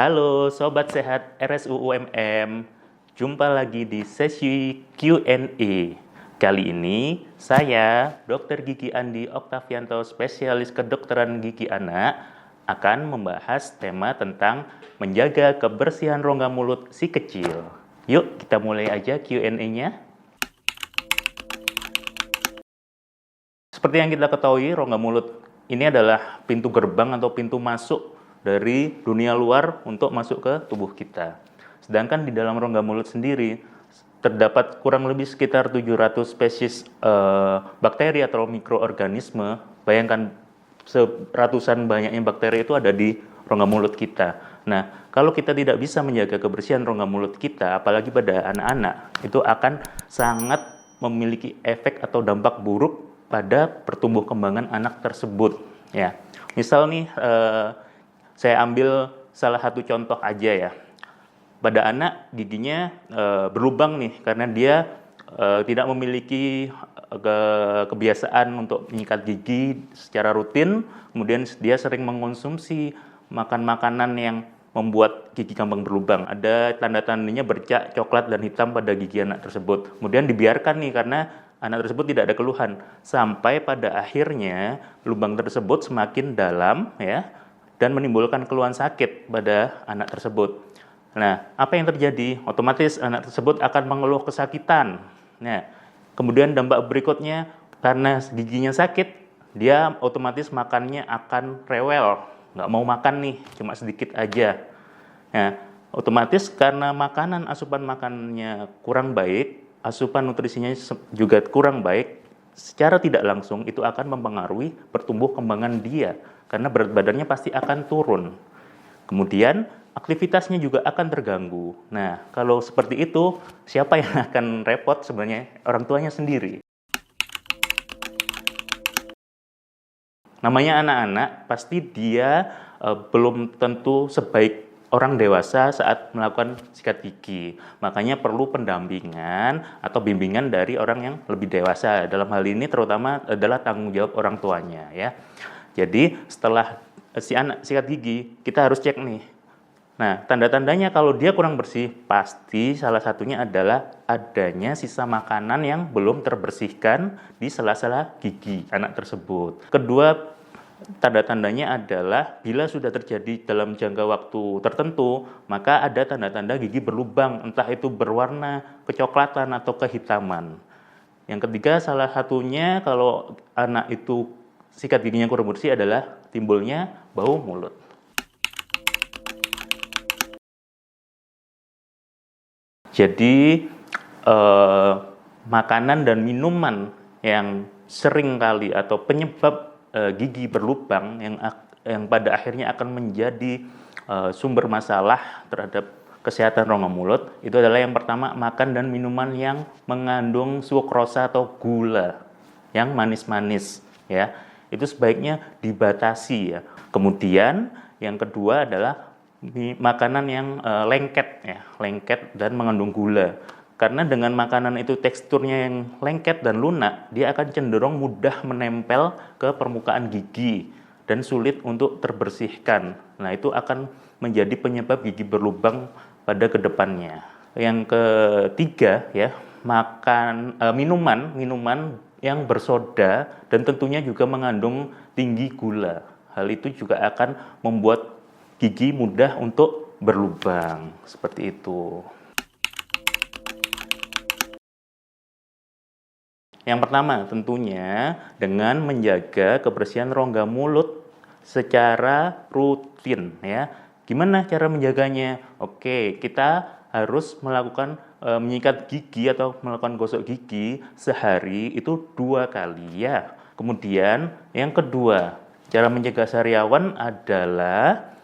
Halo Sobat Sehat RSUUMM, jumpa lagi di sesi Q&A. Kali ini saya, Dr. Gigi Andi Oktavianto, spesialis kedokteran gigi anak, akan membahas tema tentang menjaga kebersihan rongga mulut si kecil. Yuk kita mulai aja Q&A-nya. Seperti yang kita ketahui, rongga mulut ini adalah pintu gerbang atau pintu masuk dari dunia luar untuk masuk ke tubuh kita. Sedangkan di dalam rongga mulut sendiri terdapat kurang lebih sekitar 700 spesies bakteri atau mikroorganisme. Bayangkan seratusan banyaknya bakteri itu ada di rongga mulut kita. Nah, kalau kita tidak bisa menjaga kebersihan rongga mulut kita, apalagi pada anak-anak, itu akan sangat memiliki efek atau dampak buruk pada pertumbuh kembangan anak tersebut. Ya, misal nih, saya ambil salah satu contoh aja ya. Pada anak giginya berlubang nih karena dia tidak memiliki kebiasaan untuk menyikat gigi secara rutin, kemudian dia sering mengkonsumsi makanan yang membuat gigi gampang berlubang. Ada tanda-tandanya bercak coklat dan hitam pada gigi anak tersebut. Kemudian dibiarkan nih karena anak tersebut tidak ada keluhan, sampai pada akhirnya lubang tersebut semakin dalam ya, dan menimbulkan keluhan sakit pada anak tersebut. Nah, apa yang terjadi? Otomatis anak tersebut akan mengeluh kesakitan. Nah, kemudian dampak berikutnya, karena giginya sakit, dia otomatis makannya akan rewel, nggak mau makan nih, cuma sedikit aja. Nah, otomatis karena asupan makanannya kurang baik, asupan nutrisinya juga kurang baik, secara tidak langsung itu akan mempengaruhi pertumbuh kembangan dia, karena berat badannya pasti akan turun. Kemudian aktivitasnya juga akan terganggu. Nah, kalau seperti itu, siapa yang akan repot sebenarnya? Orang tuanya sendiri. Namanya anak-anak, pasti dia belum tentu sebaik orang dewasa saat melakukan sikat gigi. Makanya perlu pendampingan atau bimbingan dari orang yang lebih dewasa. Dalam hal ini terutama adalah tanggung jawab orang tuanya ya. Jadi setelah si anak sikat gigi, kita harus cek nih. Nah, tanda-tandanya kalau dia kurang bersih, pasti salah satunya adalah adanya sisa makanan yang belum terbersihkan di sela-sela gigi anak tersebut. Kedua, tanda-tandanya adalah bila sudah terjadi dalam jangka waktu tertentu, maka ada tanda-tanda gigi berlubang, entah itu berwarna kecoklatan atau kehitaman. Yang ketiga, salah satunya kalau anak itu sikat giginya kurang bersih adalah timbulnya bau mulut. Jadi, makanan dan minuman yang sering kali atau penyebab gigi berlubang yang pada akhirnya akan menjadi sumber masalah terhadap kesehatan rongga mulut, itu adalah yang pertama, makan dan minuman yang mengandung sukrosa atau gula yang manis-manis ya. Itu sebaiknya dibatasi ya. Kemudian yang kedua adalah makanan yang lengket dan mengandung gula. Karena dengan makanan itu teksturnya yang lengket dan lunak, dia akan cenderung mudah menempel ke permukaan gigi dan sulit untuk terbersihkan. Nah, itu akan menjadi penyebab gigi berlubang pada kedepannya. Yang ketiga ya, minuman yang bersoda dan tentunya juga mengandung tinggi gula. Hal itu juga akan membuat gigi mudah untuk berlubang, seperti itu. Yang pertama tentunya dengan menjaga kebersihan rongga mulut secara rutin ya. Gimana cara menjaganya? Oke, kita harus melakukan menyikat gigi atau melakukan gosok gigi sehari itu 2 kali ya. Kemudian yang kedua, cara menjaga sariawan adalah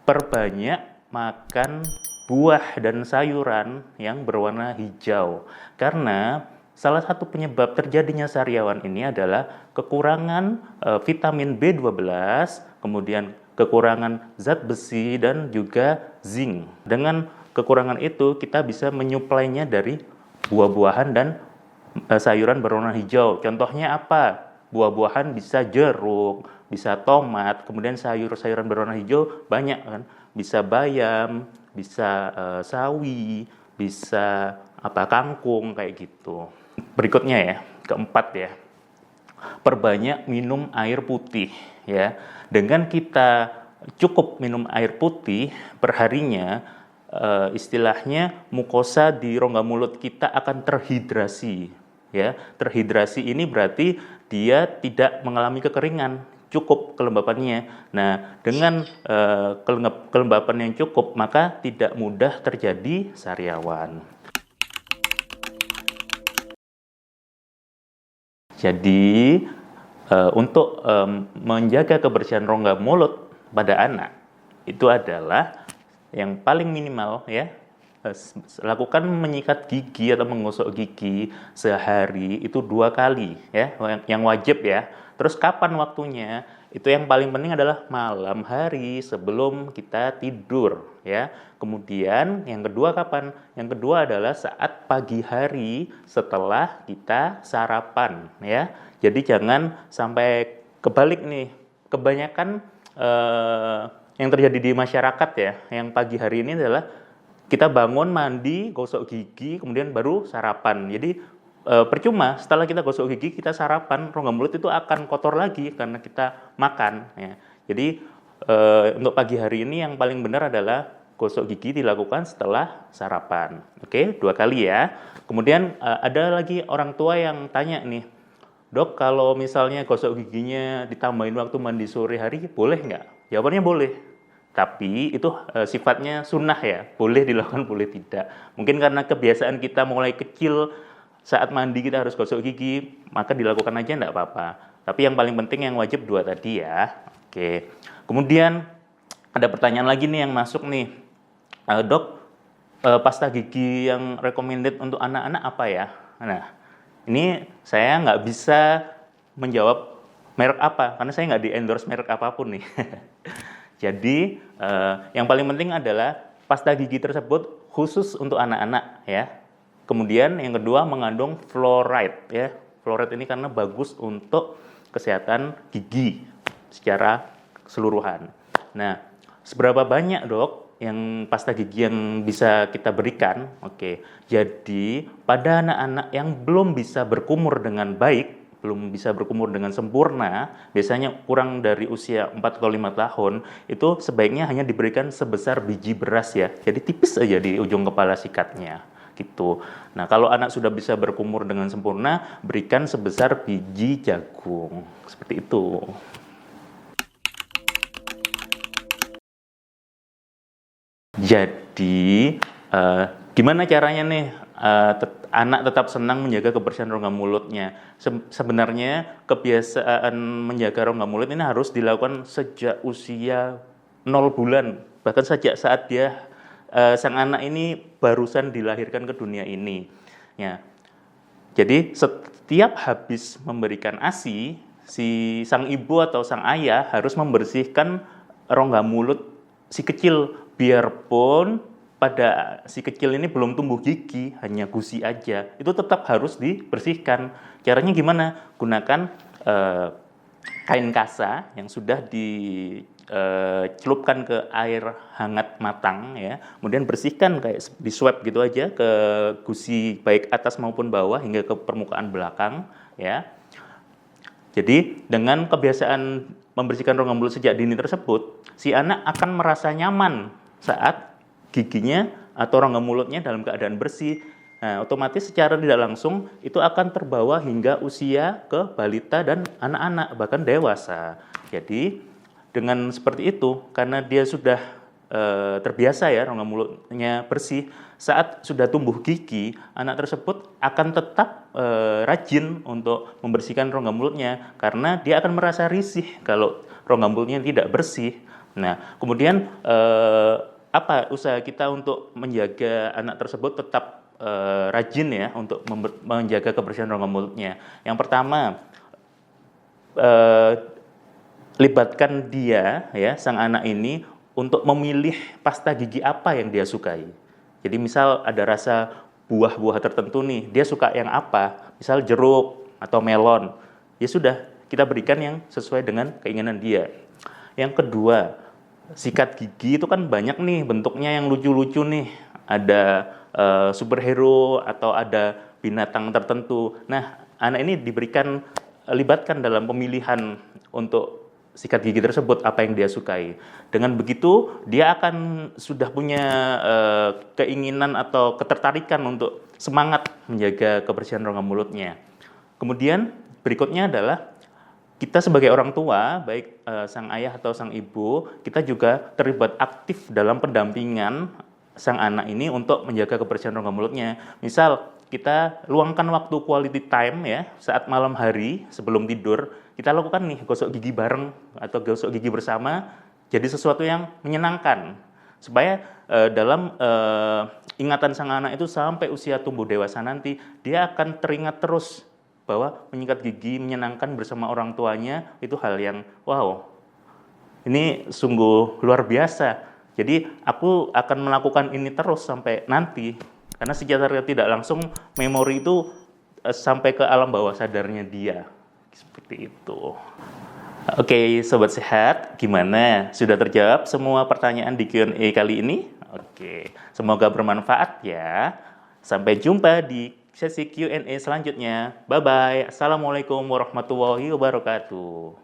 perbanyak makan buah dan sayuran yang berwarna hijau. Karena salah satu penyebab terjadinya sariawan ini adalah kekurangan vitamin B12, kemudian kekurangan zat besi dan juga zinc. Dengan kekurangan itu kita bisa menyuplainya dari buah-buahan dan sayuran berwarna hijau. Contohnya apa? Buah-buahan bisa jeruk, bisa tomat, kemudian sayur-sayuran berwarna hijau banyak kan. bisa bayam, bisa sawi, bisa kangkung kayak gitu. Berikutnya ya, keempat ya. Perbanyak minum air putih ya. Dengan kita cukup minum air putih perharinya, istilahnya mukosa di rongga mulut kita akan terhidrasi ya. Terhidrasi ini berarti dia tidak mengalami kekeringan, cukup kelembapannya. Nah, dengan kelembapan yang cukup maka tidak mudah terjadi sariawan. Jadi untuk menjaga kebersihan rongga mulut pada anak itu adalah yang paling minimal ya, lakukan menyikat gigi atau menggosok gigi sehari itu 2 kali ya, yang wajib ya. Terus kapan waktunya? Itu yang paling penting adalah malam hari sebelum kita tidur ya. Kemudian yang kedua kapan? Yang kedua adalah saat pagi hari setelah kita sarapan ya. Jadi jangan sampai kebalik nih. Kebanyakan yang terjadi di masyarakat ya, yang pagi hari ini adalah kita bangun, mandi, gosok gigi, kemudian baru sarapan. Jadi percuma setelah kita gosok gigi, kita sarapan, rongga mulut itu akan kotor lagi karena kita makan ya. Jadi untuk pagi hari ini yang paling benar adalah gosok gigi dilakukan setelah sarapan. Oke, 2 kali ya. Kemudian ada lagi orang tua yang tanya nih, "Dok, kalau misalnya gosok giginya ditambahin waktu mandi sore hari, boleh nggak?" Jawabannya boleh. Tapi itu sifatnya sunnah ya, boleh dilakukan, boleh tidak. Mungkin karena kebiasaan kita mulai kecil, saat mandi kita harus gosok gigi, maka dilakukan aja enggak apa-apa. Tapi yang paling penting yang wajib 2 tadi ya. Oke. Kemudian ada pertanyaan lagi nih yang masuk nih. Dok, pasta gigi yang recommended untuk anak-anak apa ya? Nah, ini saya nggak bisa menjawab merek apa, karena saya nggak di-endorse merek apapun nih. Jadi, yang paling penting adalah pasta gigi tersebut khusus untuk anak-anak ya. Kemudian yang kedua mengandung fluoride ya. Fluoride ini karena bagus untuk kesehatan gigi secara keseluruhan. Nah, seberapa banyak dok yang pasta gigi yang bisa kita berikan? Oke. Jadi pada anak-anak yang belum bisa berkumur dengan baik, belum bisa berkumur dengan sempurna, biasanya kurang dari usia 4 atau 5 tahun, itu sebaiknya hanya diberikan sebesar biji beras ya. Jadi tipis aja di ujung kepala sikatnya. Gitu. Nah, kalau anak sudah bisa berkumur dengan sempurna, berikan sebesar biji jagung. Seperti itu. Jadi, gimana caranya nih anak tetap senang menjaga kebersihan rongga mulutnya? Sebenarnya kebiasaan menjaga rongga mulut ini harus dilakukan sejak usia 0 bulan. Bahkan sejak saat dia sang anak ini barusan dilahirkan ke dunia ini. Ya. Jadi setiap habis memberikan ASI, si sang ibu atau sang ayah harus membersihkan rongga mulut si kecil, biarpun pada si kecil ini belum tumbuh gigi, hanya gusi aja. Itu tetap harus dibersihkan. Caranya gimana? Gunakan kain kasa yang sudah celupkan ke air hangat matang ya, kemudian bersihkan kayak di swab gitu aja ke gusi baik atas maupun bawah hingga ke permukaan belakang ya. Jadi dengan kebiasaan membersihkan rongga mulut sejak dini tersebut, si anak akan merasa nyaman saat giginya atau rongga mulutnya dalam keadaan bersih. Nah, otomatis secara tidak langsung itu akan terbawa hingga usia ke balita dan anak-anak bahkan dewasa. Jadi dengan seperti itu, karena dia sudah terbiasa ya rongga mulutnya bersih, saat sudah tumbuh gigi, anak tersebut akan tetap rajin untuk membersihkan rongga mulutnya karena dia akan merasa risih kalau rongga mulutnya tidak bersih. Nah, kemudian apa usaha kita untuk menjaga anak tersebut tetap rajin ya untuk menjaga kebersihan rongga mulutnya? Yang pertama, libatkan dia ya sang anak ini untuk memilih pasta gigi apa yang dia sukai. Jadi misal ada rasa buah-buah tertentu nih, dia suka yang apa? Misal jeruk atau melon. Ya sudah, kita berikan yang sesuai dengan keinginan dia. Yang kedua, sikat gigi itu kan banyak nih bentuknya yang lucu-lucu nih. Ada superhero atau ada binatang tertentu. Nah, anak ini libatkan dalam pemilihan untuk sikat gigi tersebut apa yang dia sukai. Dengan begitu, dia akan sudah punya keinginan atau ketertarikan untuk semangat menjaga kebersihan rongga mulutnya. Kemudian berikutnya adalah kita sebagai orang tua, baik sang ayah atau sang ibu, kita juga terlibat aktif dalam pendampingan sang anak ini untuk menjaga kebersihan rongga mulutnya. Misal, kita luangkan waktu quality time ya, saat malam hari sebelum tidur, kita lakukan nih gosok gigi bareng atau gosok gigi bersama, jadi sesuatu yang menyenangkan. Supaya dalam ingatan sang anak itu sampai usia tumbuh dewasa nanti, dia akan teringat terus bahwa menyikat gigi menyenangkan bersama orang tuanya itu hal yang wow, ini sungguh luar biasa. Jadi aku akan melakukan ini terus sampai nanti, karena secara tidak langsung memori itu sampai ke alam bawah sadarnya dia. Seperti itu. Oke, Sobat Sehat, gimana? Sudah terjawab semua pertanyaan di Q&A kali ini? Oke, semoga bermanfaat ya. Sampai jumpa di sesi Q&A selanjutnya. Bye-bye. Assalamualaikum warahmatullahi wabarakatuh.